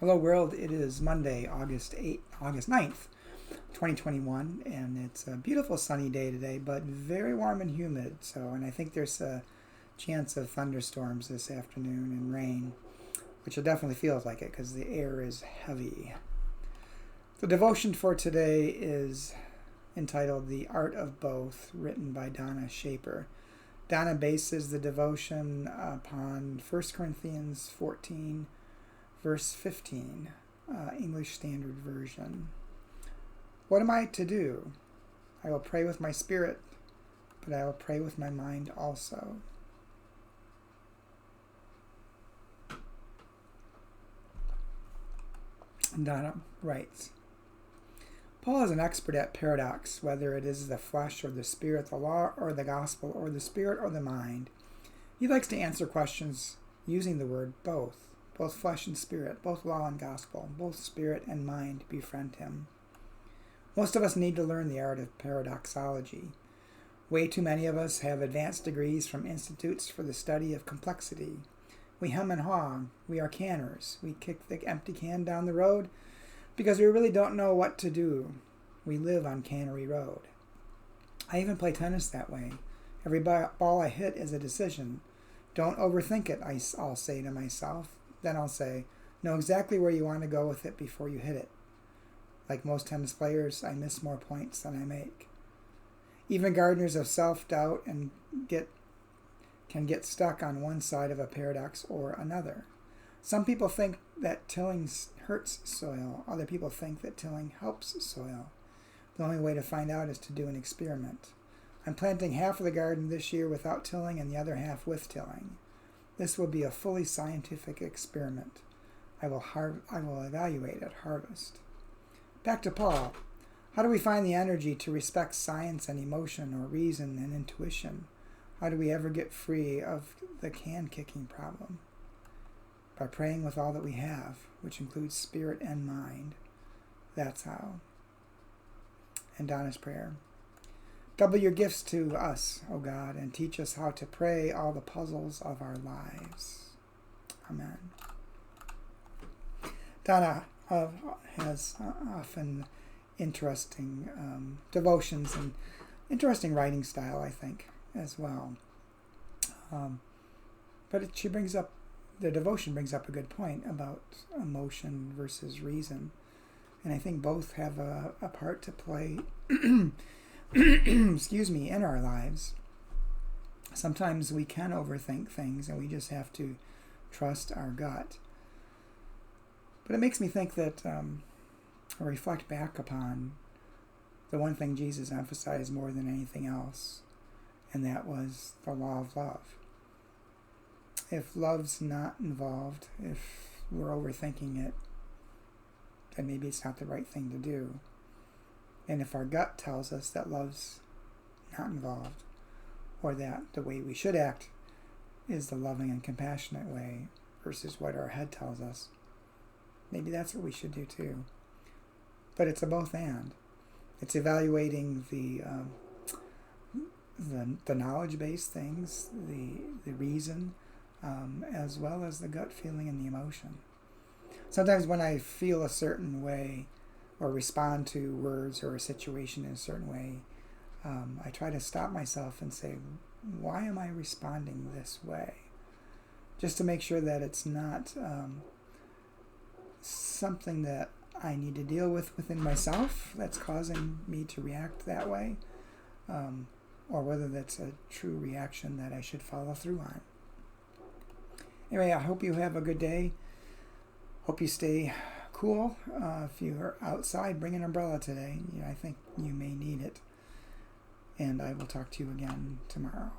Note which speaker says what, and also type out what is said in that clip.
Speaker 1: Hello world, it is Monday, August 9th, 2021, and it's a beautiful sunny day today, but very warm and humid. And I think there's a chance of thunderstorms this afternoon and rain, which it definitely feels like it because the air is heavy. The devotion for today is entitled The Art of Both, written by Donna Shaper. Donna bases the devotion upon 1 Corinthians 14, verse 15, English Standard Version. What am I to do? I will pray with my spirit, but I will pray with my mind also. Donna writes, Paul is an expert at paradox, whether it is the flesh or the spirit, the law or the gospel, or the spirit or the mind. He likes to answer questions using the word both flesh and spirit, both law and gospel, both spirit and mind befriend him. Most of us need to learn the art of paradoxology. Way too many of us have advanced degrees from institutes for the study of complexity. We hum and haw. We are canners. We kick the empty can down the road because we really don't know what to do. We live on Cannery Road. I even play tennis that way. Every ball I hit is a decision. Don't overthink it, I'll say to myself. Then I'll say, know exactly where you want to go with it before you hit it. Like most tennis players, I miss more points than I make. Even gardeners of self-doubt can get stuck on one side of a paradox or another. Some people think that tilling hurts soil. Other people think that tilling helps soil. The only way to find out is to do an experiment. I'm planting half of the garden this year without tilling and the other half with tilling. This will be a fully scientific experiment. I will evaluate at harvest. Back to Paul. How do we find the energy to respect science and emotion, or reason and intuition? How do we ever get free of the can-kicking problem? By praying with all that we have, which includes spirit and mind. That's how. And Donna's prayer. Double your gifts to us, O God, and teach us how to pray all the puzzles of our lives. Amen. Donna has often interesting devotions and interesting writing style, I think, as well. But the devotion brings up a good point about emotion versus reason. And I think both have a part to play in our lives. Sometimes we can overthink things and we just have to trust our gut. But it makes me think that, or reflect back upon the one thing Jesus emphasized more than anything else, and that was the law of love. If love's not involved, if we're overthinking it, then maybe it's not the right thing to do. And if our gut tells us that love's not involved, or that the way we should act is the loving and compassionate way versus what our head tells us, maybe that's what we should do too. But it's a both and. It's evaluating the knowledge-based things, the reason, as well as the gut feeling and the emotion. Sometimes when I feel a certain way, or respond to words or a situation in a certain way, I try to stop myself and say, why am I responding this way? Just to make sure that it's not something that I need to deal with within myself that's causing me to react that way, or whether that's a true reaction that I should follow through on. Anyway, I hope you have a good day. Hope you stay cool. If you're outside, bring an umbrella today. I think you may need it. And I will talk to you again tomorrow.